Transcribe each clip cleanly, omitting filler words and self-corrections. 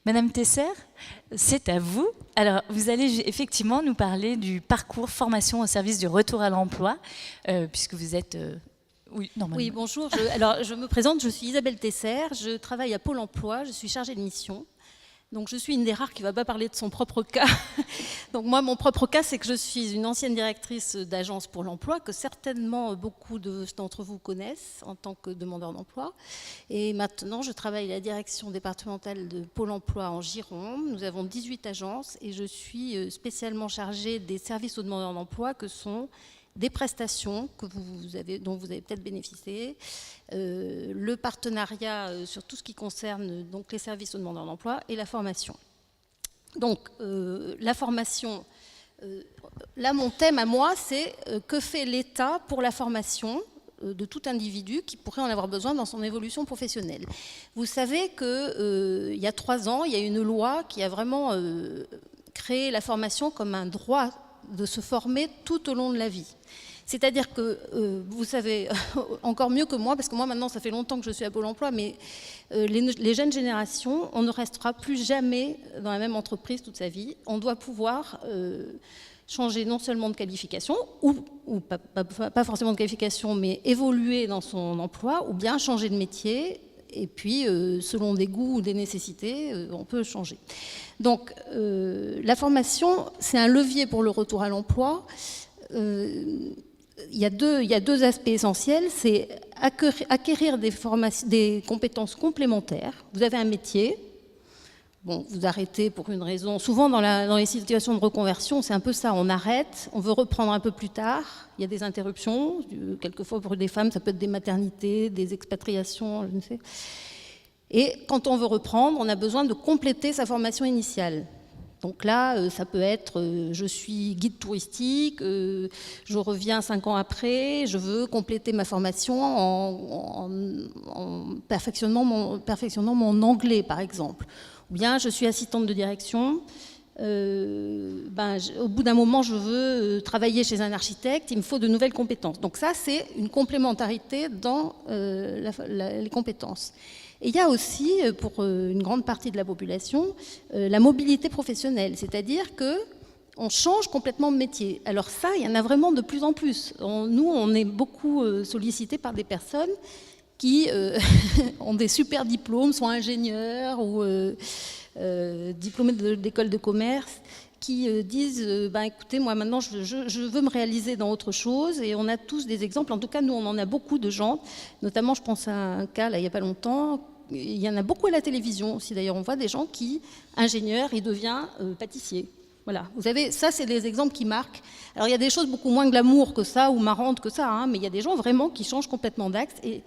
Madame Tesser, c'est à vous. Alors, vous allez effectivement nous parler du parcours formation au service du retour à l'emploi, puisque vous êtes... Oui, bonjour. Alors, je me présente, je suis Isabelle Tesser, je travaille à Pôle emploi, je suis chargée de mission. Donc, je suis une des rares qui ne va pas parler de son propre cas. Donc, moi, mon propre cas, c'est que je suis une ancienne directrice d'agence pour l'emploi, que certainement beaucoup d'entre vous connaissent en tant que demandeur d'emploi. Et maintenant, je travaille à la direction départementale de Pôle emploi en Gironde. Nous avons 18 agences et je suis spécialement chargée des services aux demandeurs d'emploi que sont des prestations dont vous avez peut-être bénéficié, le partenariat sur tout ce qui concerne donc, les services aux demandeurs d'emploi et la formation. Donc, la formation, là, mon thème à moi, c'est que fait l'État pour la formation de tout individu qui pourrait en avoir besoin dans son évolution professionnelle. Vous savez qu'il y a 3 ans, il y a une loi qui a vraiment créé la formation comme un droit de se former tout au long de la vie. C'est-à-dire que, vous savez encore mieux que moi, parce que moi maintenant ça fait longtemps que je suis à Pôle emploi, mais les jeunes générations, on ne restera plus jamais dans la même entreprise toute sa vie. On doit pouvoir changer non seulement de qualification, ou pas forcément de qualification, mais évoluer dans son emploi, ou bien changer de métier, et puis selon des goûts ou des nécessités, on peut changer. Donc la formation, c'est un levier pour le retour à l'emploi. Il y a deux aspects essentiels, c'est acquérir des compétences complémentaires. Vous avez un métier, bon, vous arrêtez pour une raison. Souvent dans les situations de reconversion, c'est un peu ça, on arrête, on veut reprendre un peu plus tard, il y a des interruptions, quelquefois pour des femmes, ça peut être des maternités, des expatriations, je ne sais. Et quand on veut reprendre, on a besoin de compléter sa formation initiale. Donc là, ça peut être, je suis guide touristique, je reviens 5 ans après, je veux compléter ma formation en perfectionnant mon anglais, par exemple. Ou bien, je suis assistante de direction, au bout d'un moment, je veux travailler chez un architecte, il me faut de nouvelles compétences. Donc ça, c'est une complémentarité dans les compétences. Et il y a aussi, pour une grande partie de la population, la mobilité professionnelle, c'est-à-dire qu'on change complètement de métier. Alors ça, il y en a vraiment de plus en plus. Nous, on est beaucoup sollicités par des personnes qui ont des super diplômes, sont ingénieurs ou diplômés d'école de commerce, qui disent écoutez, moi maintenant je veux me réaliser dans autre chose, et on a tous des exemples. En tout cas, nous on en a beaucoup de gens, notamment je pense à un cas là il n'y a pas longtemps, il y en a beaucoup à la télévision aussi d'ailleurs, on voit des gens qui, ingénieurs, il devient pâtissier. Voilà, vous avez, ça c'est des exemples qui marquent. Alors il y a des choses beaucoup moins glamour que ça ou marrantes que ça, hein, mais il y a des gens vraiment qui changent complètement d'axe. Et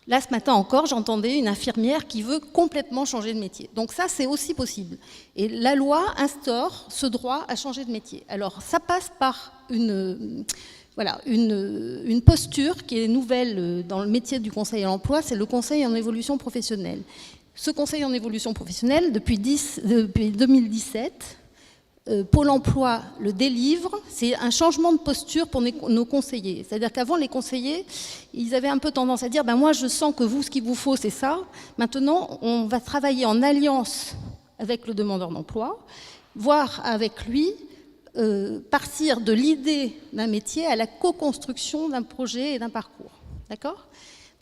là, ce matin encore, j'entendais une infirmière qui veut complètement changer de métier. Donc ça, c'est aussi possible. Et la loi instaure ce droit à changer de métier. Alors ça passe par une posture qui est nouvelle dans le métier du conseil à l'emploi, c'est le conseil en évolution professionnelle. Ce conseil en évolution professionnelle, depuis 2017, Pôle emploi le délivre, c'est un changement de posture pour nos conseillers. C'est-à-dire qu'avant, les conseillers, ils avaient un peu tendance à dire moi je sens que vous, ce qu'il vous faut, c'est ça. Maintenant, on va travailler en alliance avec le demandeur d'emploi, voir avec lui partir de l'idée d'un métier à la co-construction d'un projet et d'un parcours. D'accord ?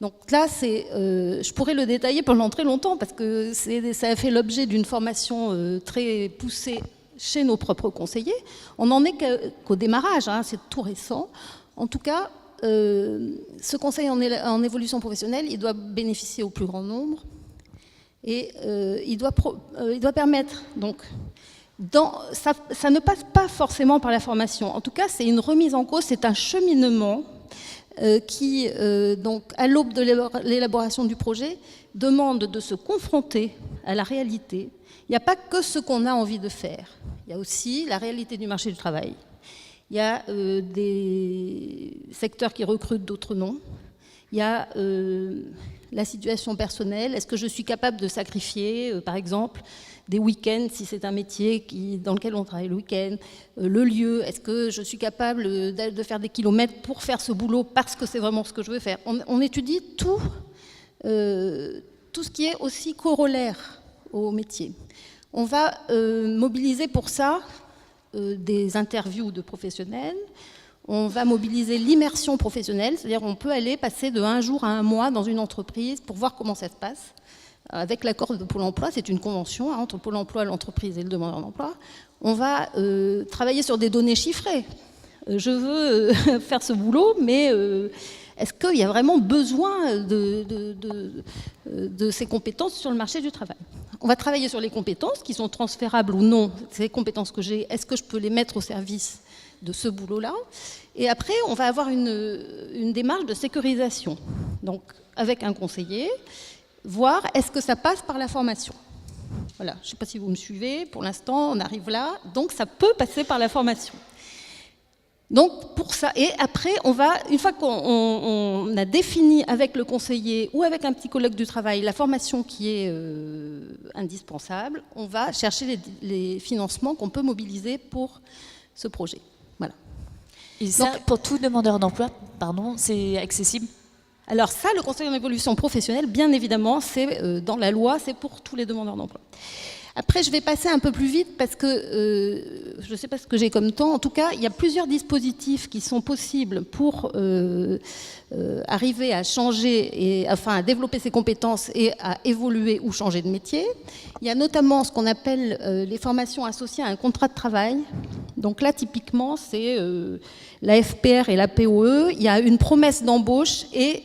Donc là, je pourrais le détailler pendant très longtemps parce que ça a fait l'objet d'une formation très poussée chez nos propres conseillers. On n'en est qu'au démarrage, hein, c'est tout récent. En tout cas, ce conseil en évolution professionnelle, il doit bénéficier au plus grand nombre et il doit permettre, donc, ça ne passe pas forcément par la formation. En tout cas, c'est une remise en cause, c'est un cheminement qui, donc, à l'aube de l'élaboration du projet, demande de se confronter à la réalité. Il n'y a pas que ce qu'on a envie de faire. Il y a aussi la réalité du marché du travail. Il y a des secteurs qui recrutent, d'autres non. Il y a la situation personnelle. Est-ce que je suis capable de sacrifier, par exemple, des week-ends, si c'est un métier dans lequel on travaille le week-end, le lieu, est-ce que je suis capable de faire des kilomètres pour faire ce boulot parce que c'est vraiment ce que je veux faire. On étudie tout ce qui est aussi corollaire au métier. On va mobiliser pour ça des interviews de professionnels. On va mobiliser l'immersion professionnelle, c'est-à-dire on peut aller passer de 1 jour à 1 mois dans une entreprise pour voir comment ça se passe. Avec l'accord de Pôle emploi, c'est une convention entre Pôle emploi, l'entreprise et le demandeur d'emploi. On va travailler sur des données chiffrées. Je veux faire ce boulot, mais est-ce qu'il y a vraiment besoin de ces compétences sur le marché du travail? On va travailler sur les compétences qui sont transférables ou non. Ces compétences que j'ai, est-ce que je peux les mettre au service de ce boulot-là? Et après, on va avoir une démarche de sécurisation. Donc, avec un conseiller, voir est-ce que ça passe par la formation. Voilà, je ne sais pas si vous me suivez, pour l'instant, on arrive là, donc ça peut passer par la formation. Donc, pour ça, et après, on va, une fois qu'on a défini avec le conseiller ou avec un psychologue du travail la formation qui est indispensable, on va chercher les financements qu'on peut mobiliser pour ce projet. Voilà. Et ça, donc, pour tout demandeur d'emploi, pardon, c'est accessible? Alors ça, le conseil en évolution professionnelle, bien évidemment, c'est dans la loi, c'est pour tous les demandeurs d'emploi. Après, je vais passer un peu plus vite parce que je ne sais pas ce que j'ai comme temps. En tout cas, il y a plusieurs dispositifs qui sont possibles pour arriver à changer, enfin à développer ses compétences et à évoluer ou changer de métier. Il y a notamment ce qu'on appelle les formations associées à un contrat de travail. Donc là, typiquement, c'est la FPR et la POE. Il y a une promesse d'embauche et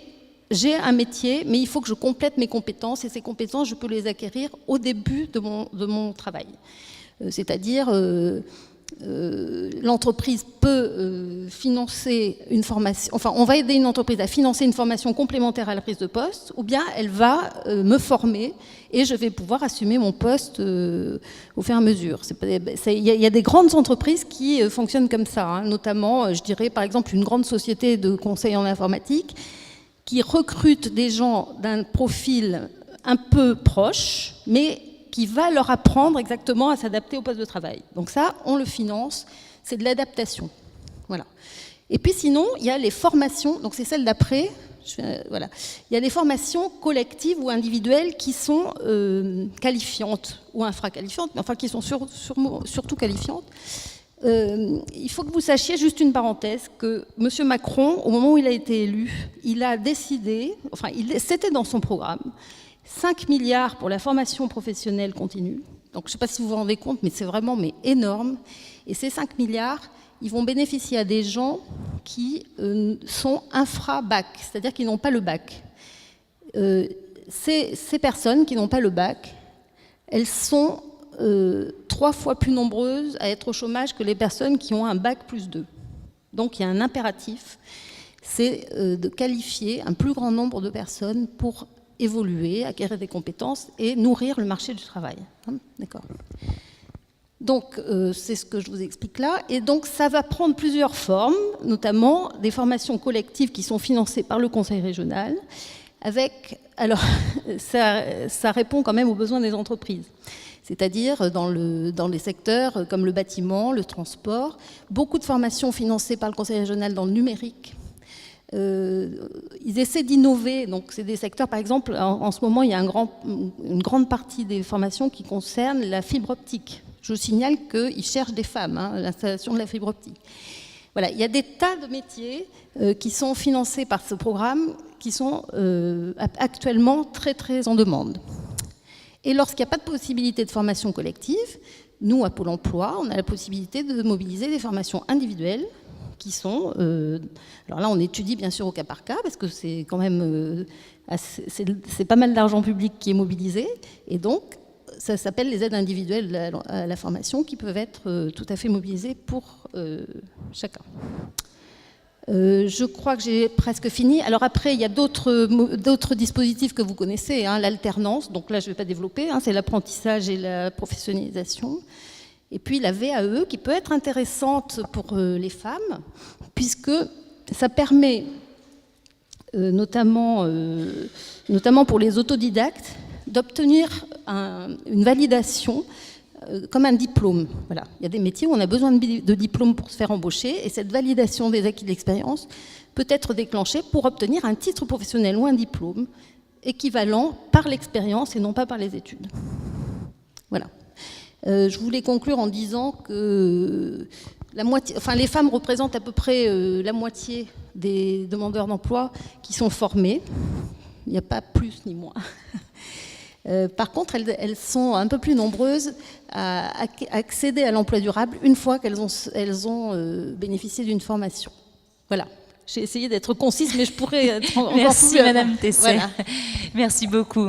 j'ai un métier, mais il faut que je complète mes compétences, et ces compétences, je peux les acquérir au début de mon travail. C'est-à-dire, l'entreprise peut financer une formation, enfin, on va aider une entreprise à financer une formation complémentaire à la prise de poste, ou bien elle va me former, et je vais pouvoir assumer mon poste au fur et à mesure. Il y a des grandes entreprises qui fonctionnent comme ça, hein, notamment, je dirais, par exemple, une grande société de conseil en informatique, qui recrutent des gens d'un profil un peu proche, mais qui va leur apprendre exactement à s'adapter au poste de travail. Donc ça, on le finance, c'est de l'adaptation. Voilà. Et puis sinon, il y a les formations, donc c'est celle d'après, voilà. Il y a des formations collectives ou individuelles qui sont qualifiantes ou infraqualifiantes, mais enfin qui sont surtout qualifiantes. Il faut que vous sachiez, juste une parenthèse, que M. Macron, au moment où il a été élu, il a décidé, enfin c'était dans son programme, 5 milliards pour la formation professionnelle continue. Donc je ne sais pas si vous vous rendez compte, mais c'est vraiment énorme. Et ces 5 milliards, ils vont bénéficier à des gens qui sont infra-bac, c'est-à-dire qui n'ont pas le bac. Ces personnes qui n'ont pas le bac, elles sont 3 fois plus nombreuses à être au chômage que les personnes qui ont un bac plus 2. Donc il y a un impératif, c'est de qualifier un plus grand nombre de personnes pour évoluer, acquérir des compétences et nourrir le marché du travail. D'accord. Donc c'est ce que je vous explique là. Et donc ça va prendre plusieurs formes, notamment des formations collectives qui sont financées par le conseil régional. Alors ça répond quand même aux besoins des entreprises. C'est-à-dire dans les secteurs comme le bâtiment, le transport, beaucoup de formations financées par le conseil régional dans le numérique. Ils essaient d'innover, donc c'est des secteurs, par exemple, en ce moment, il y a une grande partie des formations qui concernent la fibre optique. Je vous signale qu'ils cherchent des femmes, hein, l'installation de la fibre optique. Voilà, il y a des tas de métiers qui sont financés par ce programme, qui sont actuellement très, très en demande. Et lorsqu'il n'y a pas de possibilité de formation collective, nous, à Pôle emploi, on a la possibilité de mobiliser des formations individuelles qui sont... alors là, on étudie bien sûr au cas par cas, parce que c'est quand même... c'est pas mal d'argent public qui est mobilisé, et donc ça s'appelle les aides individuelles à la formation qui peuvent être tout à fait mobilisées pour chacun. Je crois que j'ai presque fini. Alors après, il y a d'autres dispositifs que vous connaissez, hein, l'alternance, donc là je ne vais pas développer, hein, c'est l'apprentissage et la professionnalisation. Et puis la VAE qui peut être intéressante pour les femmes, puisque ça permet, notamment pour les autodidactes, d'obtenir une validation comme un diplôme. Voilà. Il y a des métiers où on a besoin de diplôme pour se faire embaucher, et cette validation des acquis de l'expérience peut être déclenchée pour obtenir un titre professionnel ou un diplôme équivalent par l'expérience et non pas par les études. Voilà. Je voulais conclure en disant que les femmes représentent à peu près la moitié des demandeurs d'emploi qui sont formés. Il n'y a pas plus ni moins. Par contre, elles sont un peu plus nombreuses à accéder à l'emploi durable une fois qu'elles ont bénéficié d'une formation. Voilà. J'ai essayé d'être concise, mais je pourrais être encore plus... Merci Madame Tesset. Voilà. Merci beaucoup.